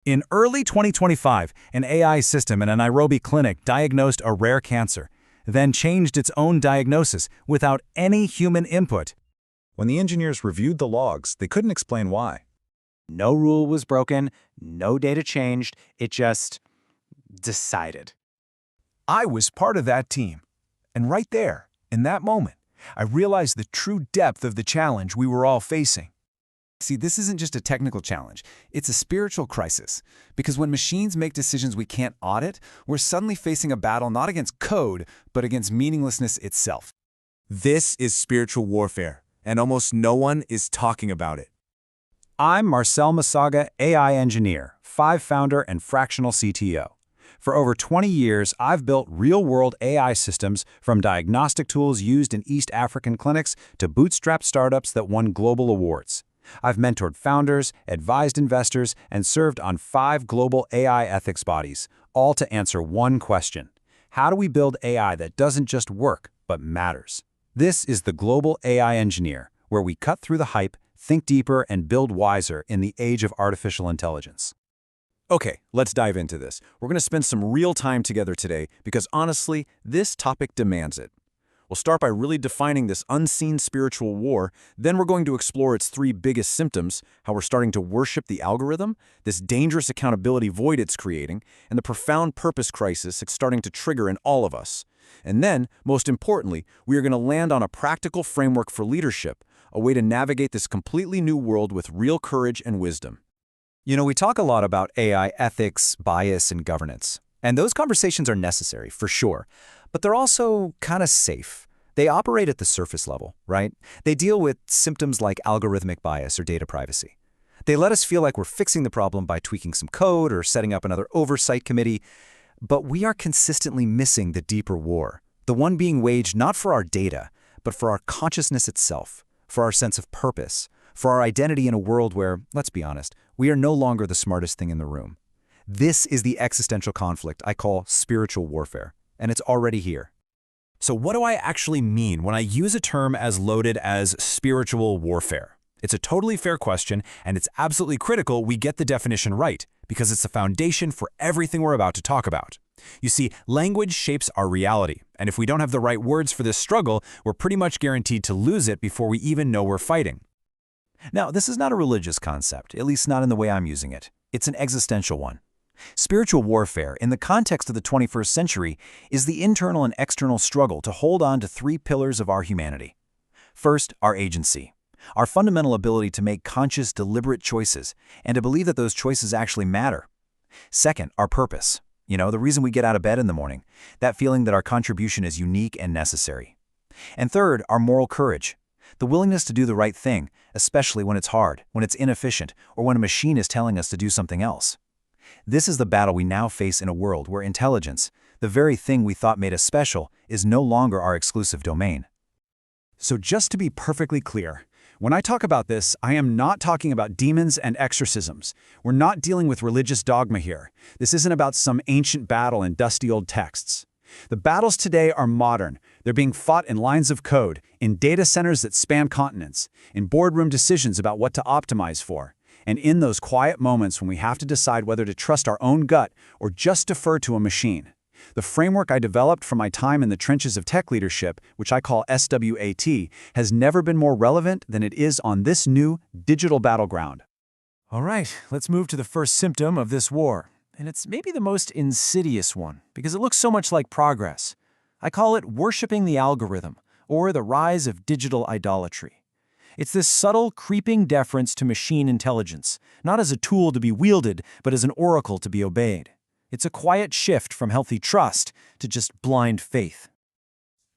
In early 2025, an AI system in a Nairobi clinic diagnosed a rare cancer, then changed its own diagnosis without any human input. When the engineers reviewed the logs, they couldn't explain why. No rule was broken, no data changed, it just decided. I was part of that team. And right there, in that moment, I realized the true depth of the challenge we were all facing. See, this isn't just a technical challenge. It's a spiritual crisis. Because when machines make decisions we can't audit, we're suddenly facing a battle not against code, but against meaninglessness itself. This is spiritual warfare, and almost no one is talking about it. I'm Marcel Masaga, AI engineer, founder and fractional CTO. For over 20 years, I've built real-world AI systems from diagnostic tools used in East African clinics to bootstrapped startups that won global awards. I've mentored founders, advised investors, and served on 5 global AI ethics bodies, all to answer one question. How do we build AI that doesn't just work, but matters? This is the Global AI Engineer, where we cut through the hype, think deeper, and build wiser in the age of artificial intelligence. Okay, let's dive into this. We're going to spend some real time together today because honestly, this topic demands it. We'll start by really defining this unseen spiritual war, then we're going to explore its 3 biggest symptoms, how we're starting to worship the algorithm, this dangerous accountability void it's creating, and the profound purpose crisis it's starting to trigger in all of us. And then, most importantly, we are going to land on a practical framework for leadership, a way to navigate this completely new world with real courage and wisdom. You know, we talk a lot about AI ethics, bias, and governance. And those conversations are necessary, for sure. But they're also kind of safe. They operate at the surface level, right? They deal with symptoms like algorithmic bias or data privacy. They let us feel like we're fixing the problem by tweaking some code or setting up another oversight committee. But we are consistently missing the deeper war, the one being waged not for our data, but for our consciousness itself, for our sense of purpose, for our identity in a world where, let's be honest, we are no longer the smartest thing in the room. This is the existential conflict I call spiritual warfare, and it's already here. So what do I actually mean when I use a term as loaded as spiritual warfare? It's a totally fair question, and it's absolutely critical we get the definition right, because it's the foundation for everything we're about to talk about. You see, language shapes our reality, and if we don't have the right words for this struggle, we're pretty much guaranteed to lose it before we even know we're fighting. Now, this is not a religious concept, at least not in the way I'm using it. It's an existential one. Spiritual warfare, in the context of the 21st century, is the internal and external struggle to hold on to 3 pillars of our humanity. First, our agency, our fundamental ability to make conscious, deliberate choices, and to believe that those choices actually matter. Second, our purpose. You know, the reason we get out of bed in the morning, that feeling that our contribution is unique and necessary. And third, our moral courage, the willingness to do the right thing, especially when it's hard, when it's inefficient, or when a machine is telling us to do something else. This is the battle we now face in a world where intelligence, the very thing we thought made us special, is no longer our exclusive domain. So just to be perfectly clear, when I talk about this, I am not talking about demons and exorcisms. We're not dealing with religious dogma here. This isn't about some ancient battle in dusty old texts. The battles today are modern. They're being fought in lines of code, in data centers that span continents, in boardroom decisions about what to optimize for, and in those quiet moments when we have to decide whether to trust our own gut or just defer to a machine. The framework I developed from my time in the trenches of tech leadership, which I call S.W.A.T, has never been more relevant than it is on this new digital battleground. All right, let's move to the first symptom of this war. And it's maybe the most insidious one, because it looks so much like progress. I call it worshiping the algorithm, or the rise of digital idolatry. It's this subtle, creeping deference to machine intelligence, not as a tool to be wielded, but as an oracle to be obeyed. It's a quiet shift from healthy trust to just blind faith.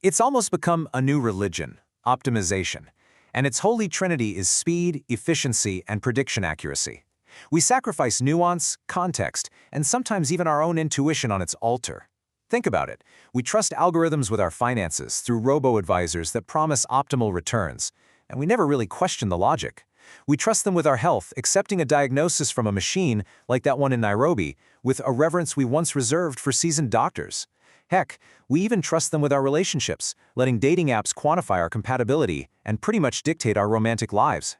It's almost become a new religion, optimization, and its holy trinity is speed, efficiency, and prediction accuracy. We sacrifice nuance, context, and sometimes even our own intuition on its altar. Think about it. We trust algorithms with our finances through robo-advisors that promise optimal returns, and we never really question the logic. We trust them with our health, accepting a diagnosis from a machine, like that one in Nairobi, with a reverence we once reserved for seasoned doctors. Heck, we even trust them with our relationships, letting dating apps quantify our compatibility and pretty much dictate our romantic lives.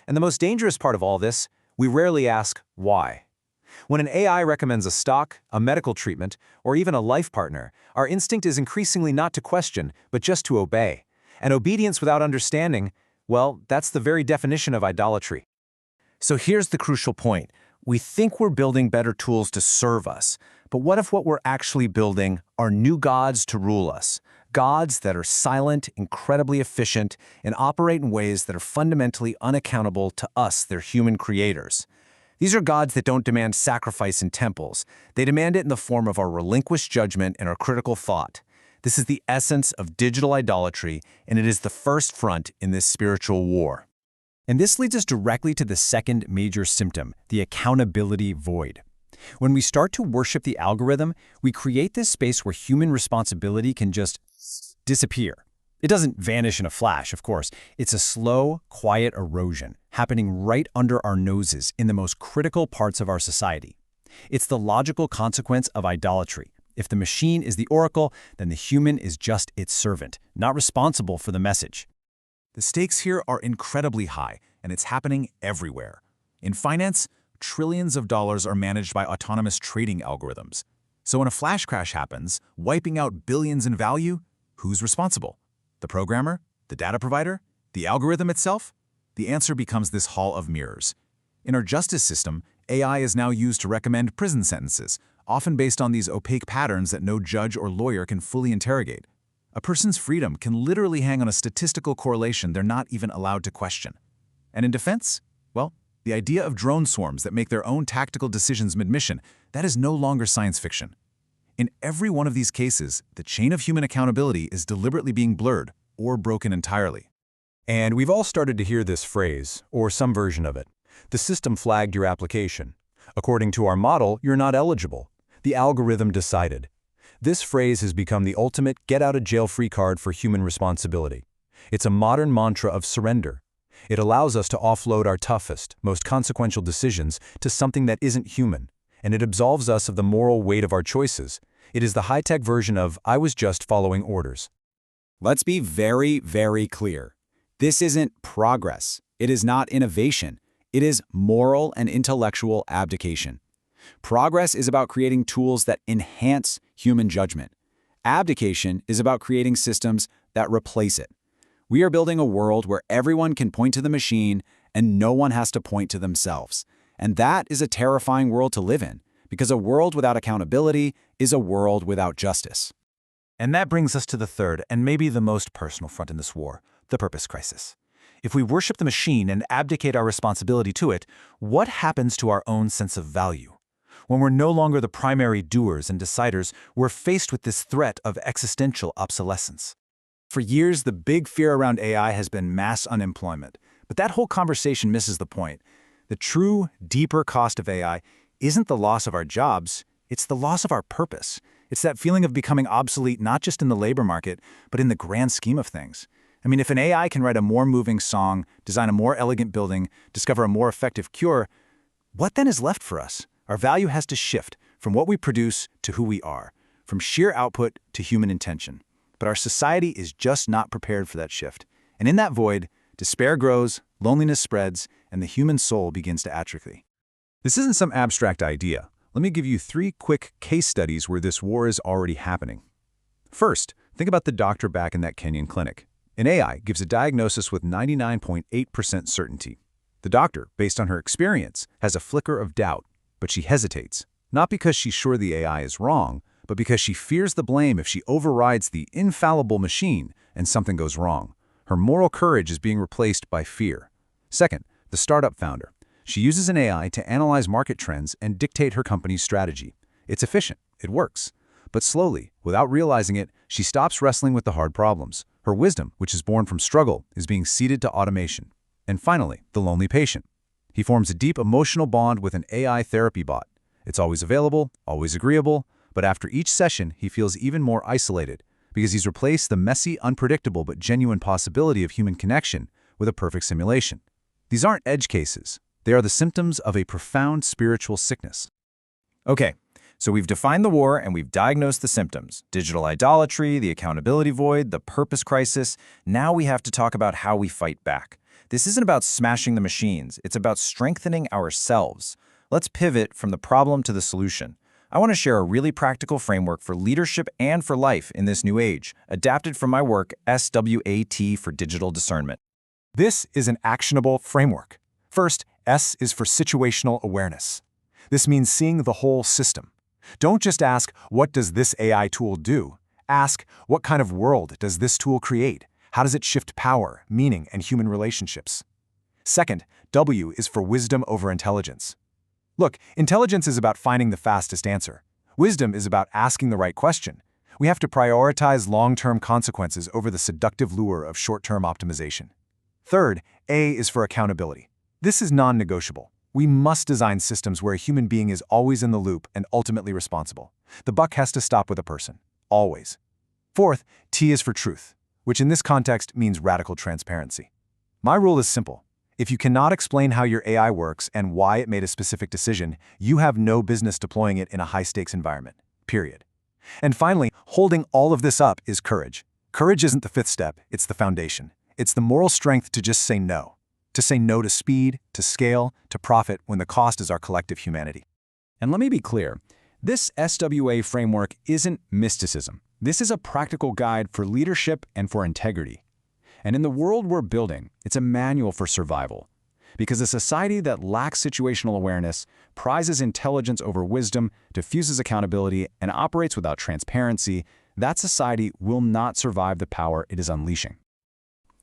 And the most dangerous part of all this, we rarely ask why. When an AI recommends a stock, a medical treatment, or even a life partner, our instinct is increasingly not to question, but just to obey. And obedience without understanding, well, that's the very definition of idolatry. So here's the crucial point. We think we're building better tools to serve us, but what if what we're actually building are new gods to rule us? Gods that are silent, incredibly efficient, and operate in ways that are fundamentally unaccountable to us, their human creators. These are gods that don't demand sacrifice in temples. They demand it in the form of our relinquished judgment and our critical thought. This is the essence of digital idolatry, and it is the first front in this spiritual war. And this leads us directly to the second major symptom, the accountability void. When we start to worship the algorithm, we create this space where human responsibility can just disappear. It doesn't vanish in a flash, of course. It's a slow, quiet erosion happening right under our noses in the most critical parts of our society. It's the logical consequence of idolatry. If the machine is the oracle, then the human is just its servant, not responsible for the message. The stakes here are incredibly high, and it's happening everywhere. In finance, trillions of dollars are managed by autonomous trading algorithms. So when a flash crash happens, wiping out billions in value, who's responsible? The programmer? The data provider? The algorithm itself? The answer becomes this hall of mirrors. In our justice system, AI is now used to recommend prison sentences, often based on these opaque patterns that no judge or lawyer can fully interrogate. A person's freedom can literally hang on a statistical correlation they're not even allowed to question. And in defense? Well, the idea of drone swarms that make their own tactical decisions mid-mission, that is no longer science fiction. In every one of these cases, the chain of human accountability is deliberately being blurred or broken entirely. And we've all started to hear this phrase, or some version of it. The system flagged your application. According to our model, you're not eligible. The algorithm decided. This phrase has become the ultimate get-out-of-jail-free card for human responsibility. It's a modern mantra of surrender. It allows us to offload our toughest, most consequential decisions to something that isn't human, and it absolves us of the moral weight of our choices. It is the high-tech version of, I was just following orders. Let's be very, very clear. This isn't progress. It is not innovation. It is moral and intellectual abdication. Progress is about creating tools that enhance human judgment. Abdication is about creating systems that replace it. We are building a world where everyone can point to the machine and no one has to point to themselves. And that is a terrifying world to live in, because a world without accountability is a world without justice. And that brings us to the third and maybe the most personal front in this war, the purpose crisis. If we worship the machine and abdicate our responsibility to it, what happens to our own sense of value? When we're no longer the primary doers and deciders, we're faced with this threat of existential obsolescence. For years, the big fear around AI has been mass unemployment. But that whole conversation misses the point. The true, deeper cost of AI isn't the loss of our jobs, it's the loss of our purpose. It's that feeling of becoming obsolete not just in the labor market, but in the grand scheme of things. I mean, if an AI can write a more moving song, design a more elegant building, discover a more effective cure, what then is left for us? Our value has to shift from what we produce to who we are, from sheer output to human intention. But our society is just not prepared for that shift. And in that void, despair grows, loneliness spreads, and the human soul begins to atrophy. This isn't some abstract idea. Let me give you 3 quick case studies where this war is already happening. First, think about the doctor back in that Kenyan clinic. An AI gives a diagnosis with 99.8% certainty. The doctor, based on her experience, has a flicker of doubt, but she hesitates, not because she's sure the AI is wrong, but because she fears the blame if she overrides the infallible machine and something goes wrong. Her moral courage is being replaced by fear. Second, the startup founder. She uses an AI to analyze market trends and dictate her company's strategy. It's efficient, it works. But slowly, without realizing it, she stops wrestling with the hard problems. Her wisdom, which is born from struggle, is being ceded to automation. And finally, the lonely patient. He forms a deep emotional bond with an AI therapy bot. It's always available, always agreeable, but after each session, he feels even more isolated because he's replaced the messy, unpredictable, but genuine possibility of human connection with a perfect simulation. These aren't edge cases. They are the symptoms of a profound spiritual sickness. Okay, so we've defined the war and we've diagnosed the symptoms. Digital idolatry, the accountability void, the purpose crisis. Now we have to talk about how we fight back. This isn't about smashing the machines. It's about strengthening ourselves. Let's pivot from the problem to the solution. I want to share a really practical framework for leadership and for life in this new age, adapted from my work S.W.A.T for digital discernment. This is an actionable framework. First, S is for situational awareness. This means seeing the whole system. Don't just ask, what does this AI tool do? Ask, what kind of world does this tool create? How does it shift power, meaning, and human relationships? Second, W is for wisdom over intelligence. Look, intelligence is about finding the fastest answer. Wisdom is about asking the right question. We have to prioritize long-term consequences over the seductive lure of short-term optimization. Third, A is for accountability. This is non-negotiable. We must design systems where a human being is always in the loop and ultimately responsible. The buck has to stop with a person. Always. Fourth, T is for truth, which in this context means radical transparency. My rule is simple. If you cannot explain how your AI works and why it made a specific decision, you have no business deploying it in a high-stakes environment. Period. And finally, holding all of this up is courage. Courage isn't the fifth step, it's the foundation. It's the moral strength to just say no. To say no to speed, to scale, to profit when the cost is our collective humanity. And let me be clear, this SWA framework isn't mysticism. This is a practical guide for leadership and for integrity. And in the world we're building, it's a manual for survival. Because a society that lacks situational awareness, prizes intelligence over wisdom, diffuses accountability, and operates without transparency, that society will not survive the power it is unleashing.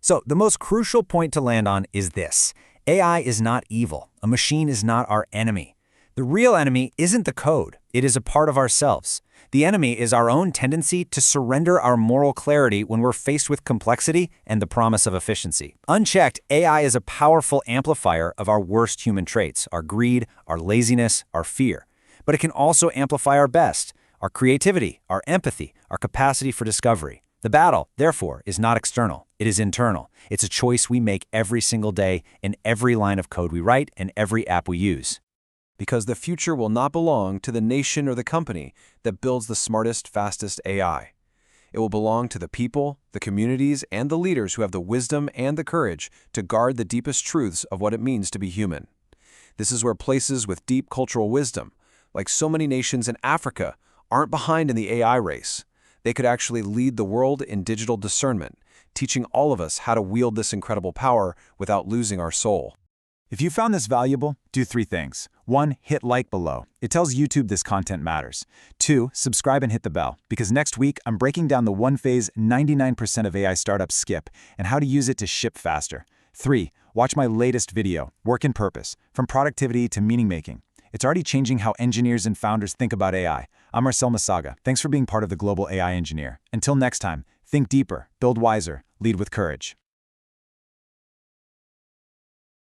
So, the most crucial point to land on is this. AI is not evil. A machine is not our enemy. The real enemy isn't the code. It is a part of ourselves. The enemy is our own tendency to surrender our moral clarity when we're faced with complexity and the promise of efficiency. Unchecked, AI is a powerful amplifier of our worst human traits, our greed, our laziness, our fear. But it can also amplify our best, our creativity, our empathy, our capacity for discovery. The battle, therefore, is not external. It is internal. It's a choice we make every single day in every line of code we write and every app we use. Because the future will not belong to the nation or the company that builds the smartest, fastest AI. It will belong to the people, the communities, and the leaders who have the wisdom and the courage to guard the deepest truths of what it means to be human. This is where places with deep cultural wisdom, like so many nations in Africa, aren't behind in the AI race. They could actually lead the world in digital discernment, teaching all of us how to wield this incredible power without losing our soul. If you found this valuable, do 3 things. 1, hit like below. It tells YouTube this content matters. 2, subscribe and hit the bell, because next week I'm breaking down the one phase 99% of AI startups skip and how to use it to ship faster. 3, watch my latest video, Work and Purpose, from productivity to meaning making. It's already changing how engineers and founders think about AI. I'm Marcel Masaga. Thanks for being part of the global AI engineer. Until next time, think deeper, build wiser, lead with courage.